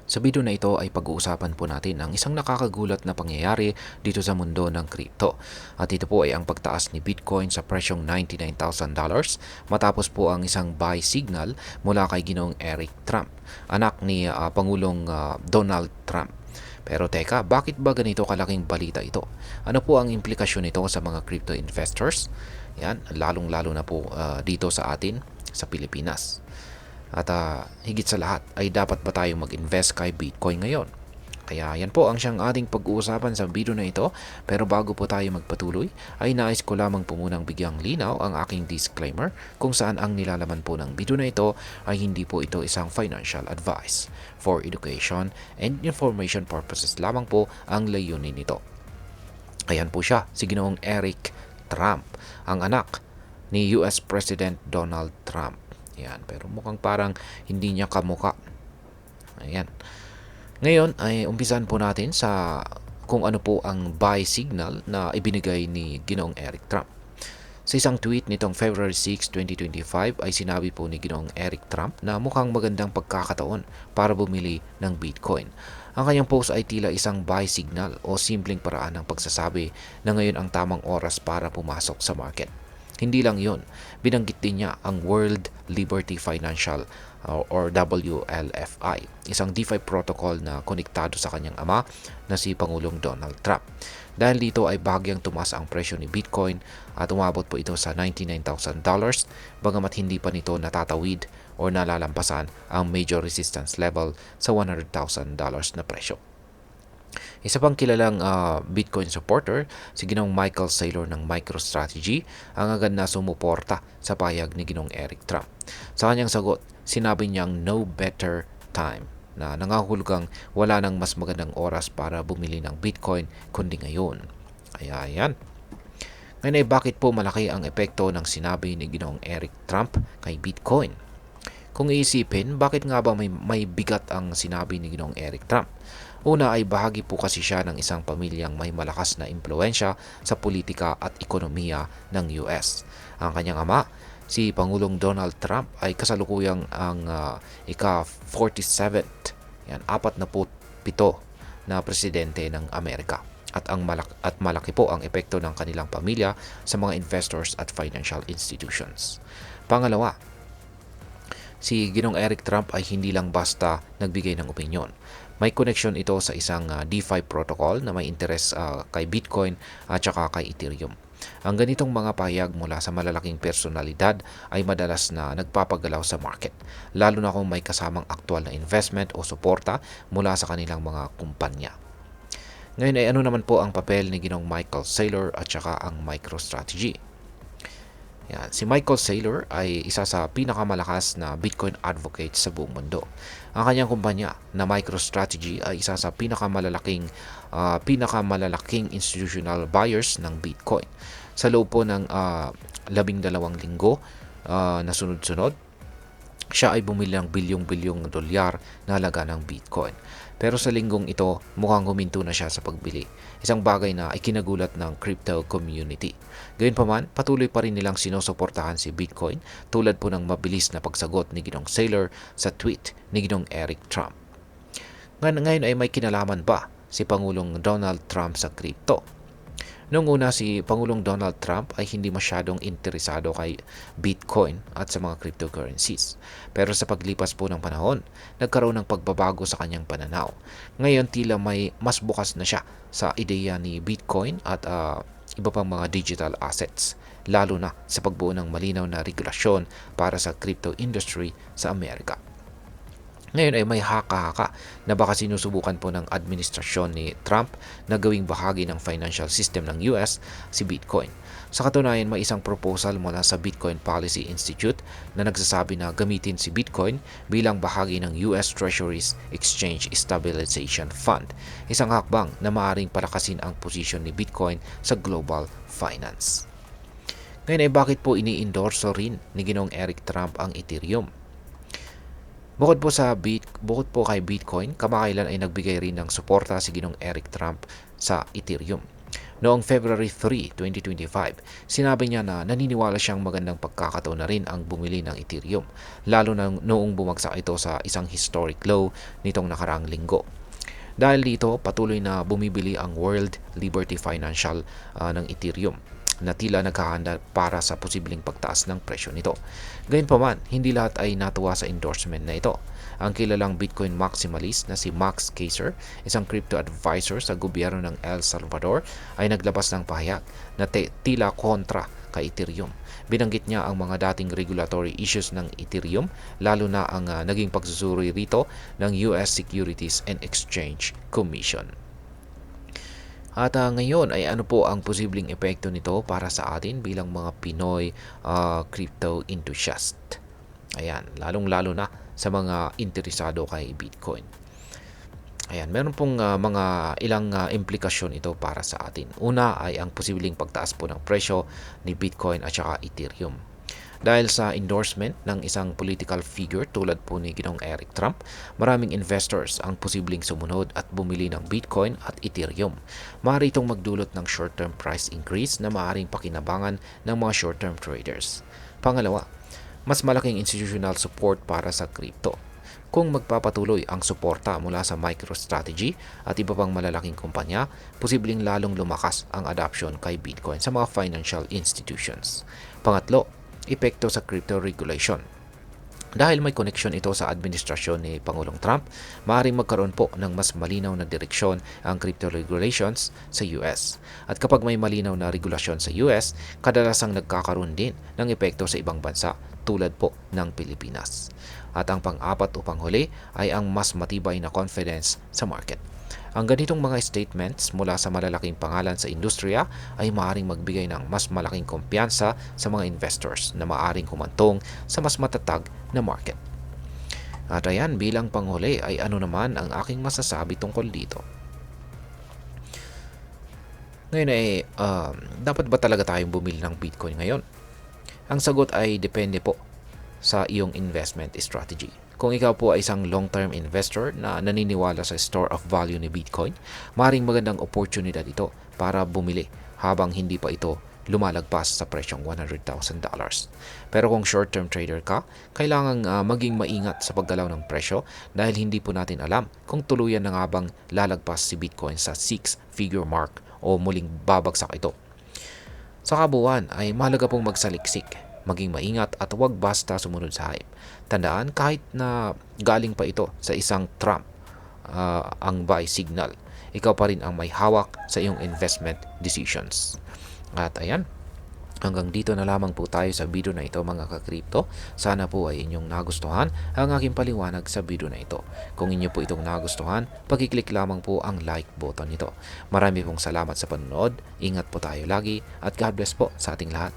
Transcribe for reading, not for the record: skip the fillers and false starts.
Sa video na ito ay pag-uusapan po natin ang isang nakakagulat na pangyayari dito sa mundo ng kripto. At ito po ay ang pagtaas ni Bitcoin sa presyong $99,000 matapos po ang isang buy signal mula kay Ginoong Eric Trump, anak ni Pangulong Donald Trump. Pero teka, bakit ba ganito kalaking balita ito? Ano po ang implikasyon nito sa mga crypto investors? Yan, lalong-lalo na po dito sa atin sa Pilipinas. At higit sa lahat ay dapat ba tayong mag-invest kay Bitcoin ngayon? Kaya yan po ang siyang ating pag-uusapan sa video na ito. Pero bago po tayo magpatuloy, ay nais ko lamang po munang bigyang linaw ang aking disclaimer kung saan ang nilalaman po ng video na ito ay hindi po ito isang financial advice. For education and information purposes lamang po ang layunin nito. Ayan po siya, si Ginoong Eric Trump, ang anak ni US President Donald Trump. Ayan, pero mukhang parang hindi niya kamuka. Ayan. Ngayon ay umpisan po natin sa kung ano po ang buy signal na ibinigay ni Ginoong Eric Trump. Sa isang tweet nitong February 6, 2025 ay sinabi po ni Ginoong Eric Trump na mukhang magandang pagkakataon para bumili ng Bitcoin. Ang kanyang post ay tila isang buy signal o simpleng paraan ng pagsasabi na ngayon ang tamang oras para pumasok sa market. Hindi lang yon, binanggit din niya ang World Liberty Financial or WLFI, isang DeFi protocol na konektado sa kanyang ama na si Pangulong Donald Trump. Dahil dito ay bahagyang tumaas ang presyo ni Bitcoin at umabot po ito sa $99,000 bagamat hindi pa nito natatawid o nalalampasan ang major resistance level sa $100,000 na presyo. Isa pang kilalang Bitcoin supporter, si Ginoong Michael Saylor ng MicroStrategy, ang agad na sumuporta sa pahayag ni Ginoong Eric Trump. Sa kanyang sagot, sinabi niyang no better time na nangahulugang wala nang mas magandang oras para bumili ng Bitcoin kundi ngayon. Kaya yan. Ngayon ay bakit po malaki ang epekto ng sinabi ni Ginoong Eric Trump kay Bitcoin? Kung iisipin, bakit nga ba may bigat ang sinabi ni Ginoong Eric Trump? Una ay bahagi po kasi siya ng isang pamilyang may malakas na impluensya sa politika at ekonomiya ng US. Ang kanyang ama, si Pangulong Donald Trump ay kasalukuyang ang ika-47th, yan, 47 na presidente ng Amerika. At malaki po ang epekto ng kanilang pamilya sa mga investors at financial institutions. Pangalawa, si Ginoong Eric Trump ay hindi lang basta nagbigay ng opinyon. May connection ito sa isang DeFi protocol na may interes kay Bitcoin at saka kay Ethereum. Ang ganitong mga pahayag mula sa malalaking personalidad ay madalas na nagpapagalaw sa market, lalo na kung may kasamang aktwal na investment o suporta mula sa kanilang mga kumpanya. Ngayon ay ano naman po ang papel ni Ginoong Michael Saylor at saka ang MicroStrategy? Yan. Si Michael Saylor ay isa sa pinakamalakas na Bitcoin advocate sa buong mundo. Ang kanyang kumpanya na MicroStrategy ay isa sa pinakamalalaking institutional buyers ng Bitcoin. Sa loob po ng 12 linggo na sunod-sunod, siya ay bumili ng bilyong-bilyong dolyar na halaga ng Bitcoin. Pero sa linggong ito, mukhang huminto na siya sa pagbili. Isang bagay na ikinagulat ng crypto community. Gayunpaman, patuloy pa rin nilang sinusuportahan si Bitcoin tulad po ng mabilis na pagsagot ni Ginoong Saylor sa tweet ni Ginoong Eric Trump. Ngayon ay may kinalaman ba si Pangulong Donald Trump sa crypto? Noong una, si Pangulong Donald Trump ay hindi masyadong interesado kay Bitcoin at sa mga cryptocurrencies. Pero sa paglipas po ng panahon, nagkaroon ng pagbabago sa kanyang pananaw. Ngayon tila may mas bukas na siya sa ideya ni Bitcoin at iba pang mga digital assets, lalo na sa pagbuo ng malinaw na regulasyon para sa crypto industry sa Amerika. Ngayon ay may haka-haka na baka sinusubukan po ng administrasyon ni Trump na gawing bahagi ng financial system ng US si Bitcoin. Sa katunayan, may isang proposal mula sa Bitcoin Policy Institute na nagsasabi na gamitin si Bitcoin bilang bahagi ng US Treasury's Exchange Stabilization Fund, isang hakbang na maaaring palakasin ang posisyon ni Bitcoin sa global finance. Ngayon ay bakit po ini-endorso rin ni Ginoong Eric Trump ang Ethereum? Bukod po kay Bitcoin, kamakailan ay nagbigay rin ng suporta si Ginoong Eric Trump sa Ethereum. Noong February 3, 2025, sinabi niya na naniniwala siyang magandang pagkakataon na rin ang bumili ng Ethereum, lalo na noong bumagsak ito sa isang historic low nitong nakaraang linggo. Dahil dito, patuloy na bumibili ang World Liberty Financial ng Ethereum na tila naghahanda para sa posibleng pagtaas ng presyo nito. Gayunpaman, hindi lahat ay natuwa sa endorsement na ito. Ang kilalang Bitcoin maximalist na si Max Keiser, isang crypto advisor sa gobyerno ng El Salvador, ay naglabas ng pahayag na tila kontra kay Ethereum. Binanggit niya ang mga dating regulatory issues ng Ethereum, lalo na ang naging pagsusuri rito ng US Securities and Exchange Commission. At ngayon ay ano po ang posibleng epekto nito para sa atin bilang mga Pinoy crypto enthusiast. Ayan, lalong-lalo na sa mga interesado kay Bitcoin. Ayan, meron pong mga ilang implikasyon ito para sa atin. Una ay ang posibleng pagtaas po ng presyo ni Bitcoin at saka Ethereum. Dahil sa endorsement ng isang political figure tulad po ni Ginoong Eric Trump, maraming investors ang posibleng sumunod at bumili ng Bitcoin at Ethereum. Maaari itong magdulot ng short-term price increase na maaaring pakinabangan ng mga short-term traders. Pangalawa, mas malaking institutional support para sa crypto. Kung magpapatuloy ang suporta mula sa MicroStrategy at iba pang malalaking kumpanya, posibleng lalong lumakas ang adoption kay Bitcoin sa mga financial institutions. Pangatlo, epekto sa crypto regulation. Dahil may koneksyon ito sa administrasyon ni Pangulong Trump, maaaring magkaroon po ng mas malinaw na direksyon ang crypto regulations sa US. At kapag may malinaw na regulasyon sa US, kadalasang nagkakaroon din ng epekto sa ibang bansa tulad po ng Pilipinas. At ang pang-apat o panghuli ay ang mas matibay na confidence sa market. Ang ganitong mga statements mula sa malalaking pangalan sa industriya ay maaaring magbigay ng mas malaking kumpiyansa sa mga investors na maaaring humantong sa mas matatag na market. At ayan, bilang panghuli ay ano naman ang aking masasabi tungkol dito. Ngayon ay, dapat ba talaga tayong bumili ng Bitcoin ngayon? Ang sagot ay depende po sa iyong investment strategy. Kung ikaw po ay isang long-term investor na naniniwala sa store of value ni Bitcoin, maring magandang oportunidad ito para bumili habang hindi pa ito lumalagpas sa presyong $100,000. Pero kung short-term trader ka, kailangang maging maingat sa paggalaw ng presyo dahil hindi po natin alam kung tuluyan na nga bang lalagpas si Bitcoin sa 6-figure mark o muling babagsak ito. Sa kabuuan ay mahalaga pong magsaliksik, maging maingat at huwag basta sumunod sa hype. Tandaan, kahit na galing pa ito sa isang Trump ang buy signal, ikaw pa rin ang may hawak sa iyong investment decisions. At ayan, hanggang dito na lamang po tayo sa video na ito mga ka-crypto. Sana po ay inyong nagustuhan ang aking paliwanag sa video na ito. Kung inyo po itong nagustuhan, pag-click lamang po ang like button nito. Marami pong salamat sa panonood, ingat po tayo lagi at God bless po sa ating lahat.